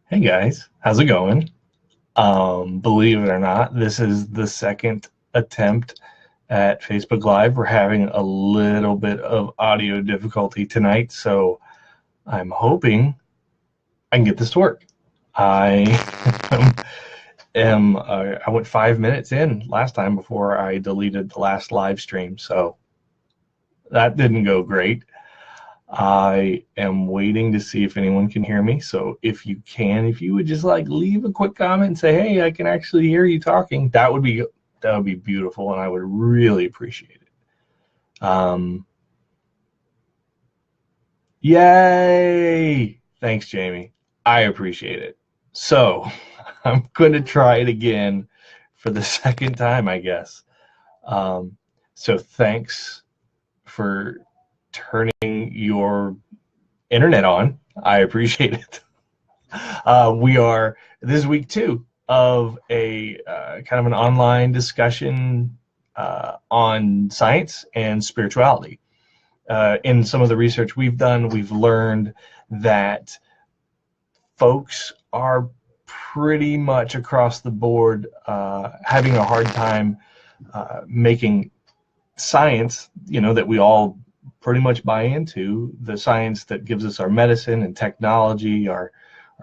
Hey guys, how's it going? Believe it or not, this is the second attempt at Facebook Live. We're having a little bit of audio difficulty tonight, so I'm hoping I can get this to work. I I went 5 minutes in last time before I deleted the last live stream, so that didn't go great. I am waiting to see if anyone can hear me. So if you would just like leave a quick comment and say, "Hey, I can actually hear you talking," that would be beautiful, and I would really appreciate it. Yay! Thanks, Jamie. I appreciate it. So I'm going to try it again for the second time, I guess. So thanks for turning your internet on. I appreciate it. We are this is week two of a kind of an online discussion on science and spirituality. In some of the research we've done, we've learned that folks are pretty much across the board having a hard time making science, that we all pretty much buy into, the science that gives us our medicine and technology, our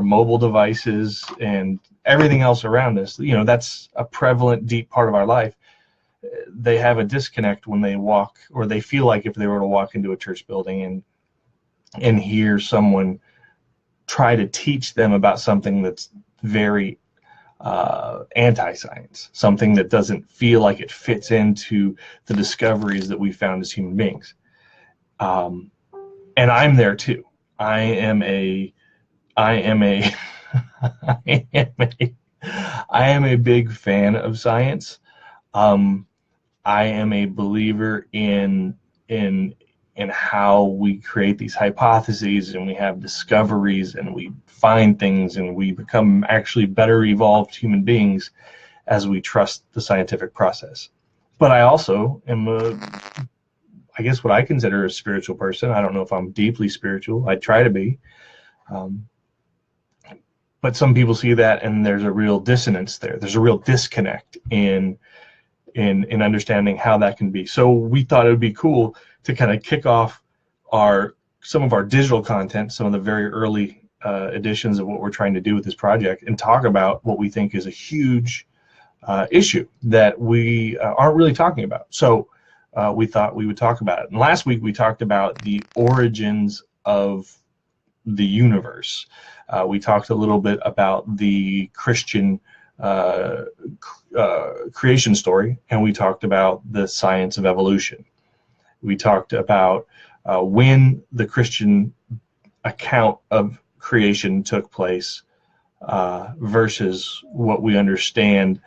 mobile devices, and everything else around us. That's a prevalent, deep part of our life. They have a disconnect when they walk, or they feel like if they were to walk into a church building and hear someone try to teach them about something that's very anti-science, something that doesn't feel like it fits into the discoveries that we found as human beings. And I'm there too. I am a I am a I am a I am a big fan of science. Um, I am a believer in how we create these hypotheses, and we have discoveries, and we find things, and we become actually better evolved human beings as we trust the scientific process. But I also am I guess what I consider a spiritual person. I don't know if I'm deeply spiritual. I try to be. Um, but some people see that and there's a real dissonance there. There's a real disconnect in understanding how that can be. So we thought it would be cool to kind of kick off some of our digital content, some of the very early editions of what we're trying to do with this project, and talk about what we think is a huge issue that we aren't really talking about. So we thought we would talk about it. And last week we talked about the origins of the universe. We talked a little bit about the Christian creation story, and we talked about the science of evolution. We talked about when the Christian account of creation took place versus what we understand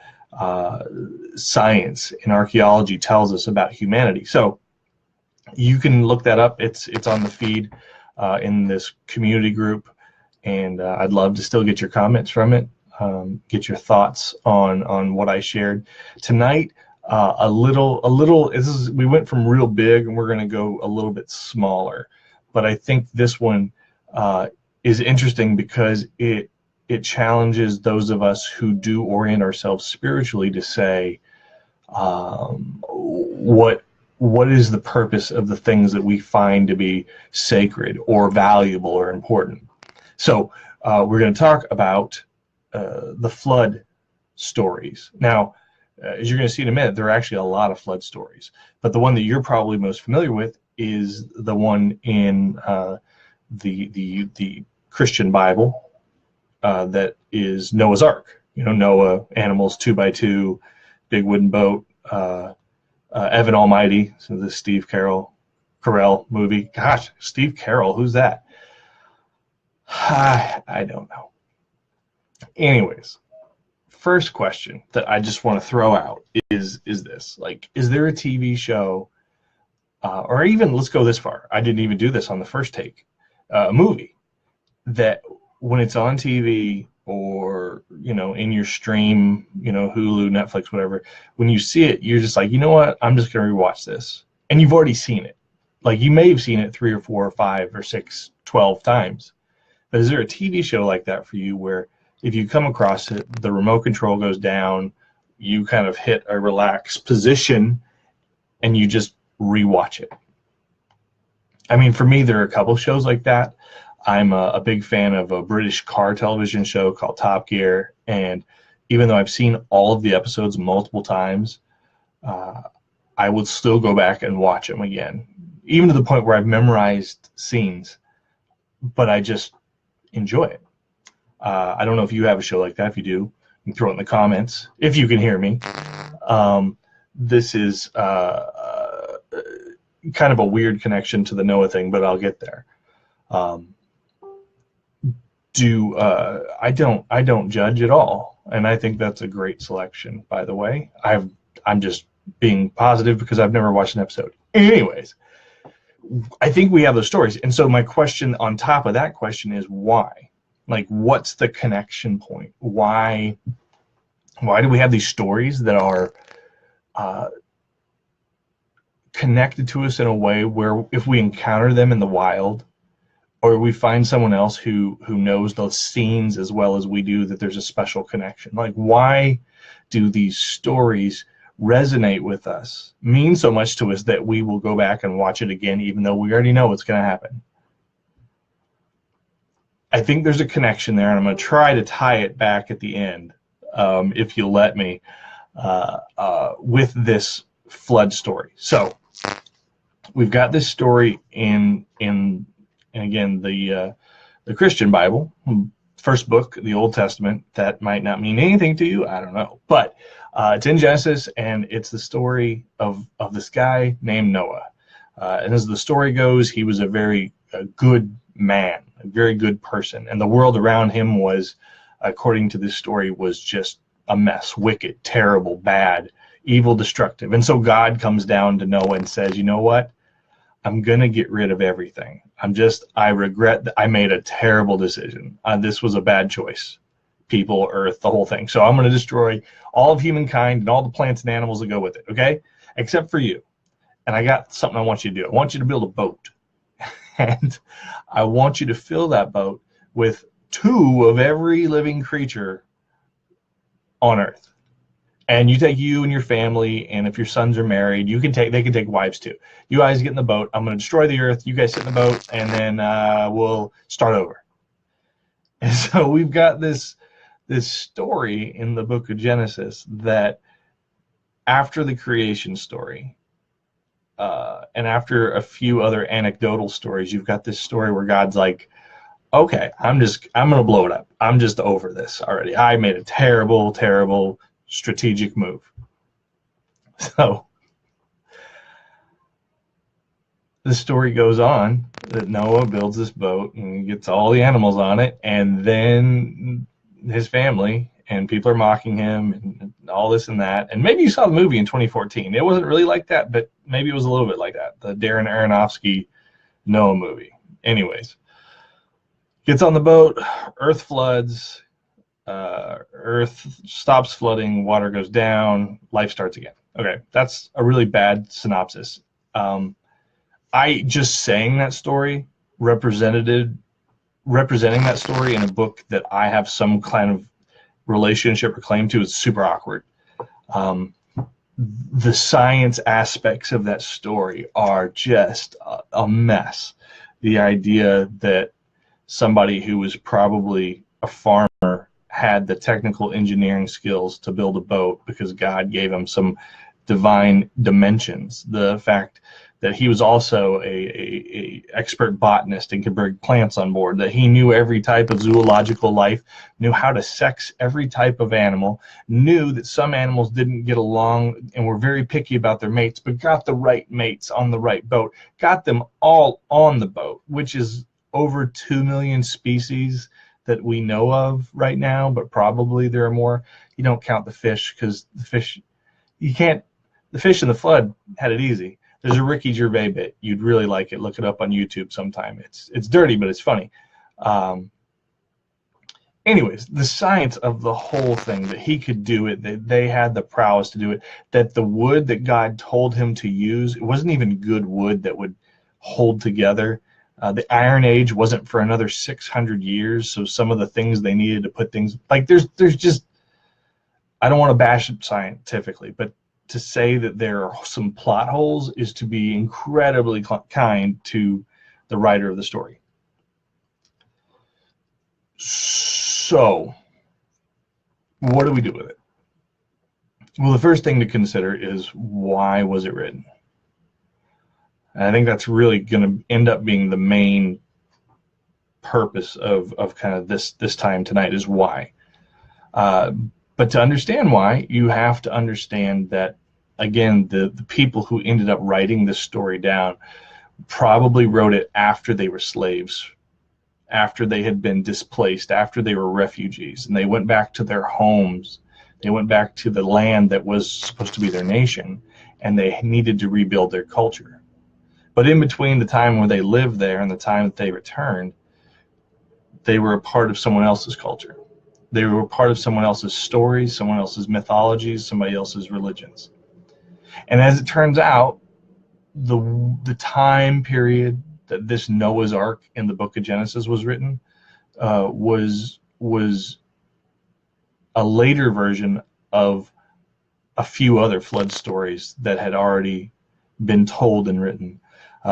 science and archaeology tells us about humanity. So you can look that up. It's on the feed in this community group, and I'd love to still get your comments from it. Get your thoughts on what I shared tonight. We went from real big, and we're going to go a little bit smaller, but I think this one is interesting because it challenges those of us who do orient ourselves spiritually to say, what is the purpose of the things that we find to be sacred or valuable or important. So we're going to talk about the flood stories. Now, as you're going to see in a minute, there are actually a lot of flood stories, but the one that you're probably most familiar with is the one in the Christian Bible that is Noah's Ark. Noah, animals 2x2, big wooden boat, Evan Almighty, so the Steve Carell movie. Gosh, Steve Carell, who's that? I don't know. Anyways, first question that I just want to throw out is this: like, is there a TV show, or even, let's go this far, I didn't even do this on the first take, a movie that when it's on TV or in your stream, Hulu, Netflix, whatever, when you see it, you're just like, you know what, I'm just going to rewatch this, and you've already seen it. Like, you may have seen it 3 or 4 or 5 or 6, 12 times, But is there a TV show like that for you where if you come across it, the remote control goes down, you kind of hit a relaxed position, and you just rewatch it? I mean, for me, there are a couple shows like that. I'm a big fan of a British car television show called Top Gear, and even though I've seen all of the episodes multiple times, I would still go back and watch them again, even to the point where I've memorized scenes, but I just enjoy it. I don't know if you have a show like that. If you do, you can throw it in the comments if you can hear me. This is kind of a weird connection to the Noah thing, but I'll get there. I don't judge at all, and I think that's a great selection. By the way, I'm just being positive because I've never watched an episode. Anyways, I think we have those stories, and so my question on top of that question is why? Like, what's the connection point? Why do we have these stories that are connected to us in a way where if we encounter them in the wild, or we find someone else who knows those scenes as well as we do, that there's a special connection? Like, why do these stories resonate with us, mean so much to us that we will go back and watch it again even though we already know what's going to happen? I think there's a connection there, and I'm going to try to tie it back at the end, if you'll let me, with this flood story. So we've got this story in again the Christian Bible, first book, the Old Testament. That might not mean anything to you, I don't know, but it's in Genesis, and it's the story of this guy named Noah. And as the story goes, he was a very good man, a very good person, and the world around him was, according to this story, was just a mess, wicked, terrible, bad, evil, destructive. And so God comes down to Noah and says, you know what? I'm going to get rid of everything. I regret that I made a terrible decision. This was a bad choice. People, earth, the whole thing. So I'm going to destroy all of humankind and all the plants and animals that go with it, okay? Except for you. And I got something I want you to do. I want you to build a boat. And I want you to fill that boat with 2 of every living creature on earth. And you take you and your family, and if your sons are married, they can take wives too. You guys get in the boat. I'm going to destroy the earth. You guys sit in the boat, and then we'll start over. And so we've got this story in the book of Genesis that after the creation story, and after a few other anecdotal stories, you've got this story where God's like, okay, I'm going to blow it up. I'm just over this already. I made a terrible, terrible strategic move. So the story goes on that Noah builds this boat and gets all the animals on it, and then his family and people are mocking him and all this and that. And maybe you saw the movie in 2014. It wasn't really like that, but maybe it was a little bit like that, the Darren Aronofsky Noah movie. Anyways, gets on the boat, earth floods, earth stops flooding, water goes down, life starts again. Okay, that's a really bad synopsis. I just saying that story, representing that story in a book that I have some kind of relationship or claim to, is super awkward. The science aspects of that story are just a mess. The idea that somebody who was probably a farmer had the technical engineering skills to build a boat because God gave him some divine dimensions. The fact that he was also a expert botanist and could bring plants on board, that he knew every type of zoological life, knew how to sex every type of animal, knew that some animals didn't get along and were very picky about their mates, but got the right mates on the right boat, got them all on the boat, which is over 2 million species that we know of right now, but probably there are more. You don't count the fish, because the fish in the flood had it easy. There's a Ricky Gervais bit. You'd really like it. Look it up on YouTube sometime. It's dirty, but it's funny. Anyways, the science of the whole thing, that he could do it, that they had the prowess to do it, that the wood that God told him to use, it wasn't even good wood that would hold together. The Iron Age wasn't for another 600 years, so some of the things they needed to put things like there's just, I don't want to bash it scientifically, but to say that there are some plot holes is to be incredibly kind to the writer of the story. So, what do we do with it? Well, the first thing to consider is, why was it written? And I think that's really going to end up being the main purpose of kind of this time tonight, is why. But to understand why, you have to understand that, again, the people who ended up writing this story down probably wrote it after they were slaves, after they had been displaced, after they were refugees, and they went back to their homes. They went back to the land that was supposed to be their nation, and they needed to rebuild their culture. But in between the time where they lived there and the time that they returned, they were a part of someone else's culture. They were a part of someone else's stories, someone else's mythologies, somebody else's religions. And as it turns out, the time period that this Noah's Ark in the book of Genesis was written was a later version of a few other flood stories that had already been told and written.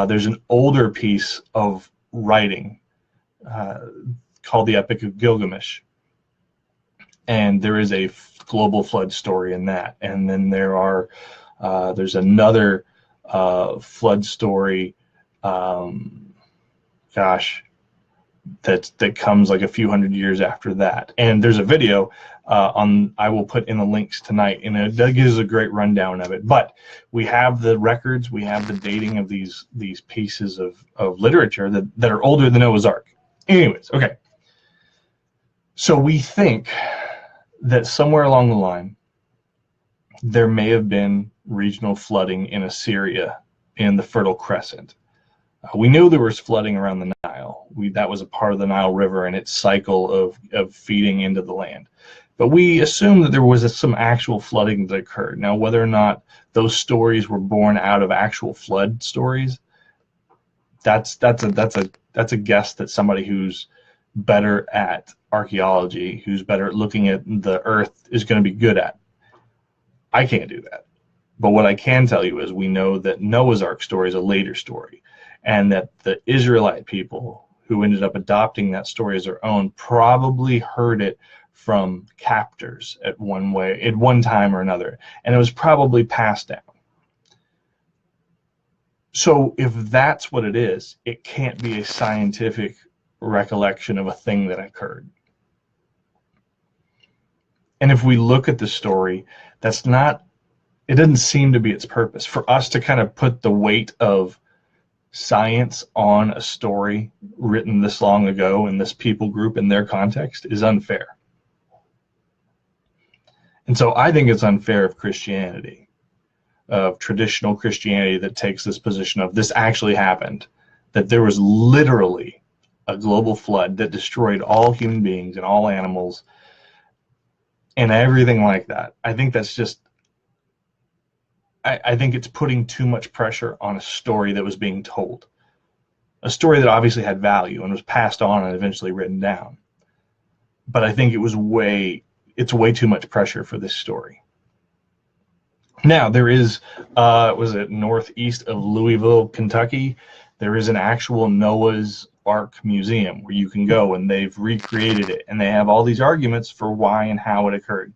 There's an older piece of writing called the Epic of Gilgamesh, and there is a global flood story in that. And then there's another flood story, that comes like a few hundred years after that. And there's a video I will put in the links tonight, and that gives a great rundown of it. But we have the records, we have the dating of these pieces of literature that are older than Noah's Ark. Anyways, okay. So we think that somewhere along the line, there may have been regional flooding in Assyria in the Fertile Crescent. We knew there was flooding around the Nile. That was a part of the Nile River and its cycle of feeding into the land. But we assumed that there was some actual flooding that occurred. Now, whether or not those stories were born out of actual flood stories, that's a guess that somebody who's better at archaeology, who's better at looking at the earth, is going to be good at. I can't do that. But what I can tell you is we know that Noah's Ark story is a later story, and that the Israelite people who ended up adopting that story as their own probably heard it from captors at one time or another, and it was probably passed down. So if that's what it is, it can't be a scientific recollection of a thing that occurred. And if we look at the story, it doesn't seem to be its purpose. For us to kind of put the weight of science on a story written this long ago in this people group in their context is unfair. And so I think it's unfair of Christianity, of traditional Christianity, that takes this position of this actually happened, that there was literally a global flood that destroyed all human beings and all animals and everything like that. I think that's just, I think it's putting too much pressure on a story that was being told. A story that obviously had value and was passed on and eventually written down. But I think it's way too much pressure for this story. Now, there is, was it northeast of Louisville, Kentucky, there is an actual Noah's Ark museum where you can go, and they've recreated it, and they have all these arguments for why and how it occurred.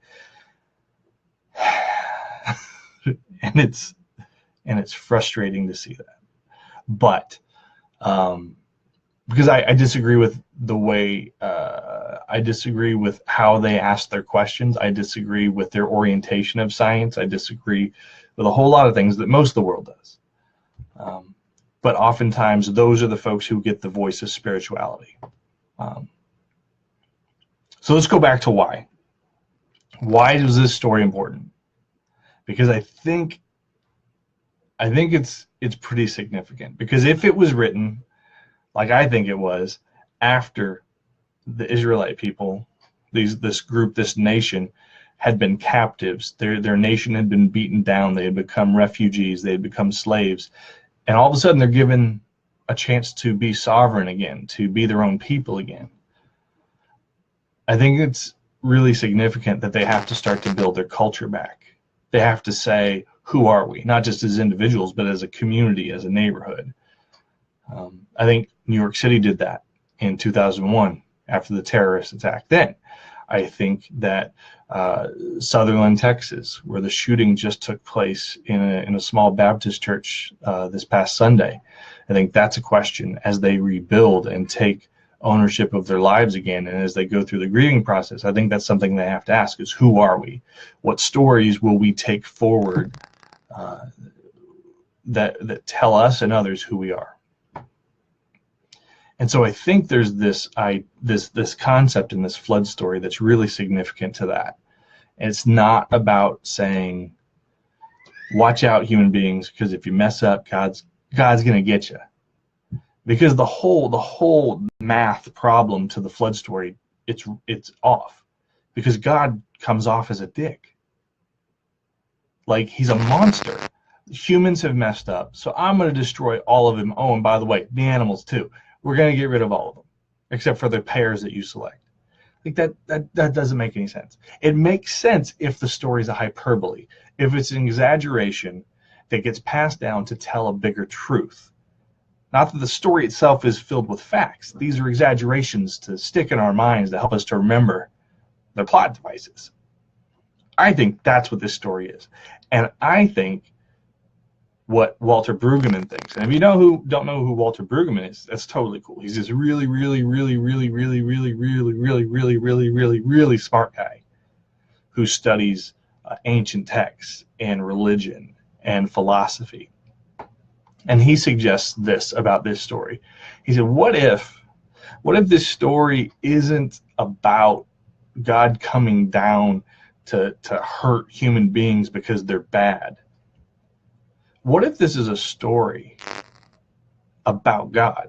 And it's frustrating to see that. But because I disagree with the way, I disagree with how they ask their questions. I disagree with their orientation of science. I disagree with a whole lot of things that most of the world does. But oftentimes, those are the folks who get the voice of spirituality. So let's go back to why. Why is this story important? Because I think it's pretty significant. Because if it was written, like I think it was, after the Israelite people, this group, this nation, had been captives, their nation had been beaten down, they had become refugees, they had become slaves, and all of a sudden they're given a chance to be sovereign again, to be their own people again. I think it's really significant that they have to start to build their culture back. They have to say, who are we? Not just as individuals, but as a community, as a neighborhood. I think New York City did that in 2001 after the terrorist attack then. I think that Sutherland, Texas, where the shooting just took place in a small Baptist church this past Sunday, I think that's a question as they rebuild and take ownership of their lives again, and as they go through the grieving process. I think that's something they have to ask is, who are we? What stories will we take forward that tell us and others who we are? And so I think there's this concept in this flood story that's really significant to that. And it's not about saying, watch out, human beings, because if you mess up, God's going to get you. Because the whole math problem to the flood story, it's off. Because God comes off as a dick. Like, he's a monster. Humans have messed up, so I'm going to destroy all of them. Oh, and by the way, the animals too. We're going to get rid of all of them, except for the pairs that you select. Like that doesn't make any sense. It makes sense if the story is a hyperbole, if it's an exaggeration that gets passed down to tell a bigger truth. Not that the story itself is filled with facts. These are exaggerations to stick in our minds to help us to remember their plot devices. I think that's what this story is. And I think what Walter Brueggemann thinks. And if you don't know who Walter Brueggemann is, that's totally cool. He's this really, really, really, really, really, really, really, really, really, really, really, really smart guy who studies ancient texts and religion and philosophy. And he suggests this about this story. He said, what if this story isn't about God coming down to hurt human beings because they're bad? What if this is a story about God?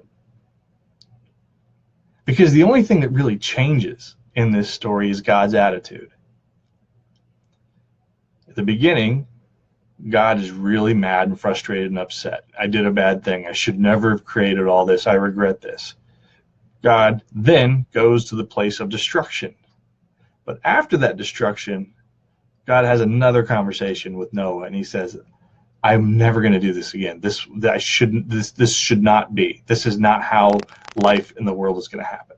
Because the only thing that really changes in this story is God's attitude. At the beginning, God is really mad and frustrated and upset. I did a bad thing. I should never have created all this. I regret this. God then goes to the place of destruction. But after that destruction, God has another conversation with Noah, and he says, I'm never going to do this again. This should not be. This is not how life in the world is going to happen.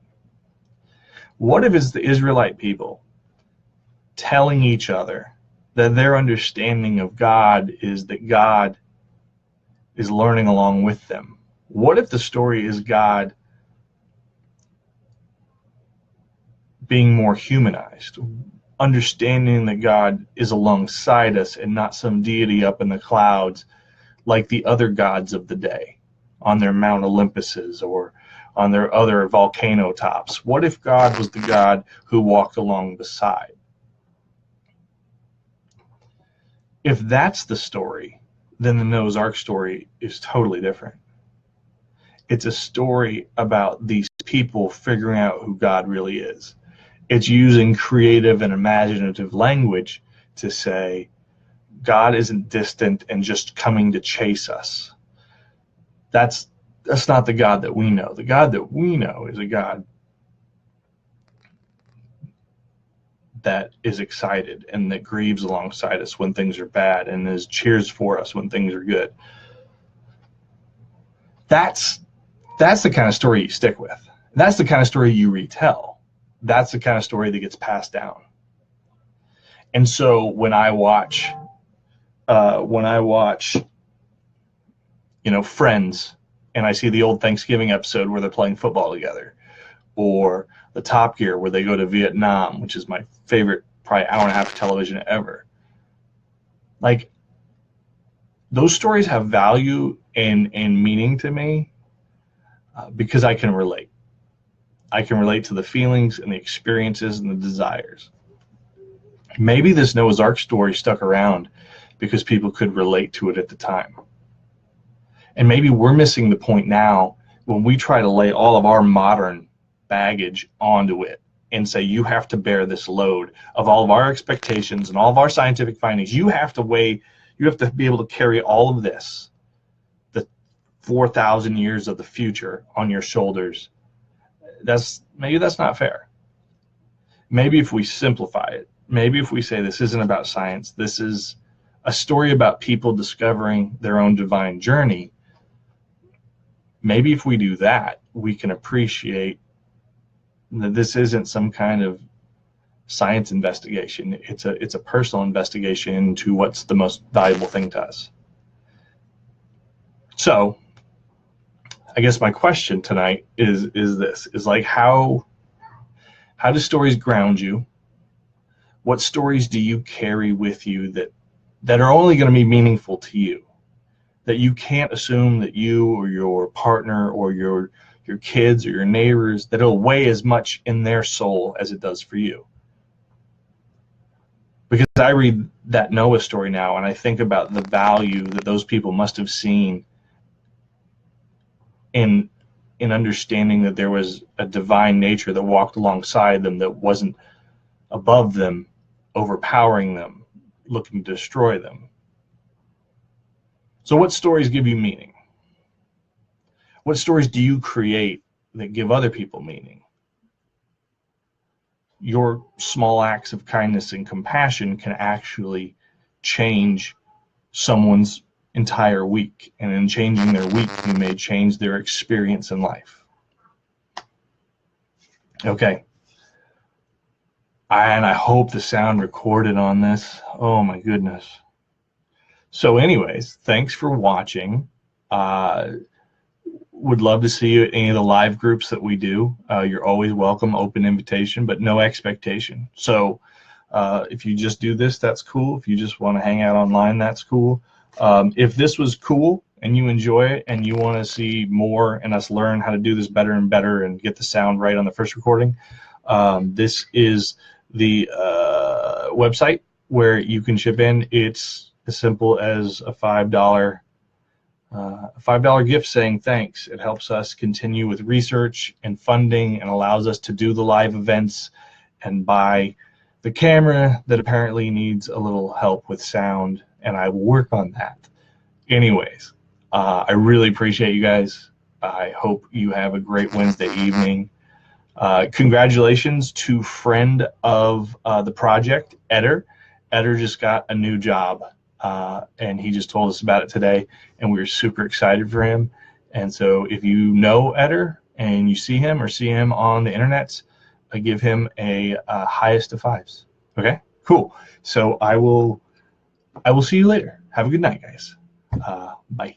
What if it's the Israelite people telling each other that their understanding of God is that God is learning along with them? What if the story is God being more humanized, understanding that God is alongside us and not some deity up in the clouds like the other gods of the day on their Mount Olympuses or on their other volcano tops? What if God was the God who walked along beside? If that's the story, then the Noah's Ark story is totally different. It's a story about these people figuring out who God really is. It's using creative and imaginative language to say, God isn't distant and just coming to chase us. That's not the God that we know. The God that we know is a God that is excited and that grieves alongside us when things are bad and is cheers for us when things are good. That's the kind of story you stick with. That's the kind of story you retell. That's the kind of story that gets passed down. And so when I watch Friends, and I see the old Thanksgiving episode where they're playing football together, or the Top Gear where they go to Vietnam, which is my favorite probably hour and a half of television ever. Like, those stories have value and meaning to me because I can relate. I can relate to the feelings and the experiences and the desires. Maybe this Noah's Ark story stuck around because people could relate to it at the time. And maybe we're missing the point now when we try to lay all of our modern baggage onto it and say, you have to bear this load of all of our expectations and all of our scientific findings. You have to be able to carry all of this. The 4,000 years of the future on your shoulders. Maybe that's not fair. Maybe if we simplify it, maybe if we say this isn't about science, this is a story about people discovering their own divine journey. Maybe if we do that, we can appreciate that this isn't some kind of science investigation. It's a personal investigation into what's the most valuable thing to us. So I guess my question tonight is this, is like, how do stories ground you? What stories do you carry with you that are only going to be meaningful to you, that you can't assume that you or your partner or your kids or your neighbors, that it'll weigh as much in their soul as it does for you? Because I read that Noah story now and I think about the value that those people must have seen in understanding that there was a divine nature that walked alongside them, that wasn't above them, overpowering them, looking to destroy them. So what stories give you meaning? What stories do you create that give other people meaning? Your small acts of kindness and compassion can actually change someone's entire week, and in changing their week, you may change their experience in life. Okay. And I hope the sound recorded on this. Oh my goodness. So anyways, thanks for watching. Would love to see you at any of the live groups that we do. You're always welcome, open invitation, but no expectation. So if you just do this, that's cool. If you just want to hang out online, that's cool. If this was cool and you enjoy it and you want to see more and us learn how to do this better and better and get the sound right on the first recording, this is the website where you can chip in. It's as simple as a $5 gift saying thanks. It helps us continue with research and funding and allows us to do the live events and buy the camera that apparently needs a little help with sound, and I will work on that. Anyways, I really appreciate you guys. I hope you have a great Wednesday evening. Congratulations to friend of the project, Eder. Eder just got a new job, and he just told us about it today, and we were super excited for him. And so if you know Eder and you see him or see him on the internet, give him a highest of fives. Okay, cool. So I will see you later. Have a good night, guys. Bye.